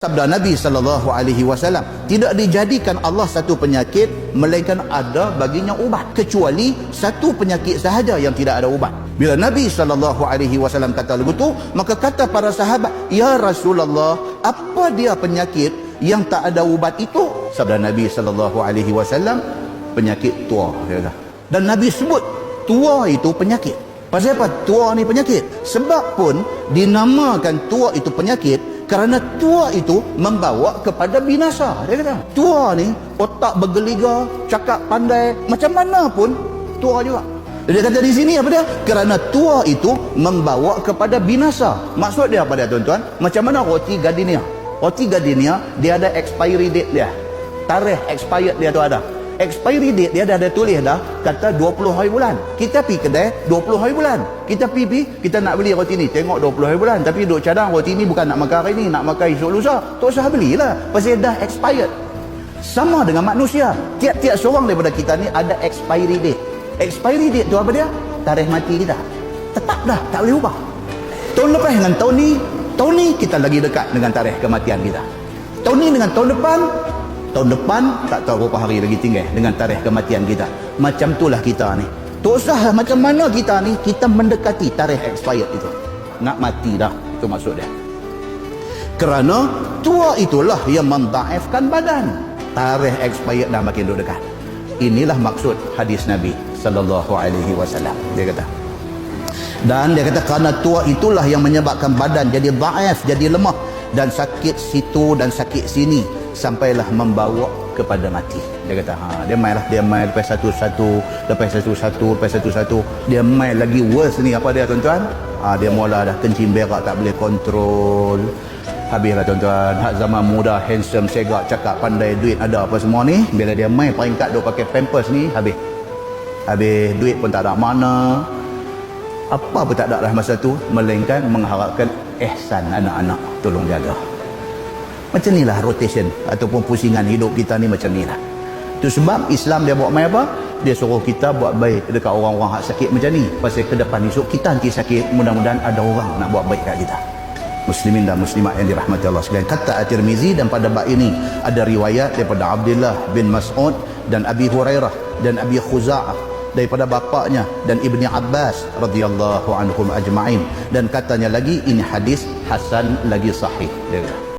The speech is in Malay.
Sabda Nabi SAW, tidak dijadikan Allah satu penyakit melainkan ada baginya ubat, kecuali satu penyakit sahaja yang tidak ada ubat. Bila Nabi SAW kata begitu, maka kata para sahabat, ya Rasulullah, apa dia penyakit yang tak ada ubat itu? Sabda Nabi SAW, penyakit tua. Dan Nabi sebut tua itu penyakit. Pasal apa tua ni penyakit? Sebab pun dinamakan tua itu penyakit kerana tua itu membawa kepada binasa. Dia kata, tua ni otak bergeliga, cakap pandai, macam mana pun tua juga. Dia kata di sini apa dia? Kerana tua itu membawa kepada binasa. Maksud dia apa dia tuan-tuan? Macam mana roti gardenia? Roti gardenia dia ada expiry date dia. Tarikh expired dia tu ada. Expiry date dia dah ada tulis dah, kata 20 hari bulan. Kita pergi kedai 20 hari bulan. Kita pergi, kita nak beli roti ni, tengok 20 hari bulan, tapi duk cadang roti ni bukan nak makan hari ni, nak makan esok lusa. Tak usah belilah, pasal dah expired. Sama dengan manusia, tiap-tiap seorang daripada kita ni ada expiry date. Expiry date tu apa dia? Tarikh mati kita. Tetap dah, tak boleh ubah. Tahun lepas dengan tahun ni kita lagi dekat dengan tarikh kematian kita. Tahun ni dengan tahun depan tak tahu berapa hari lagi tinggal dengan tarikh kematian kita. Macam itulah kita ni. Tak usah macam mana kita ni, kita mendekati tarikh expired itu. Nak mati dah, itu maksud dia. Kerana tua itulah yang mendaifkan badan. Tarikh expired dah makin dekat. Inilah maksud hadis Nabi SAW. Dia kata. Dan dia kata kerana tua itulah yang menyebabkan badan jadi daif, jadi lemah, dan sakit situ dan sakit sini, sampailah membawa kepada mati. Dia kata, dia main lepas satu-satu, dia main lagi worse ni apa dia tuan-tuan? Dia mula dah kencing berak tak boleh kontrol. Habislah tuan-tuan, hak zaman muda, handsome, segak, cakap pandai, duit ada apa semua ni, bila dia main peringkat dia pakai pampers ni, habis duit pun tak ada mana, apa pun tak ada dah masa tu, melainkan mengharapkan ihsan anak-anak tolong jaga. Macam inilah rotation ataupun pusingan hidup kita ni, macam inilah. Itu sebab Islam dia buat main apa? Dia suruh kita buat baik dekat orang-orang hak sakit macam ni. Pasal ke depan esok kita nanti sakit, mudah-mudahan ada orang nak buat baik kat kita. Muslimin dan muslimat yang dirahmati Allah sekalian. Kata At-Tirmizi, dan pada bab ini ada riwayat daripada Abdullah bin Mas'ud dan Abi Hurairah dan Abi Khuza'ah daripada bapaknya dan Ibni Abbas radhiyallahu anhum ajma'in, dan katanya lagi ini hadis hasan lagi sahih. Dia kata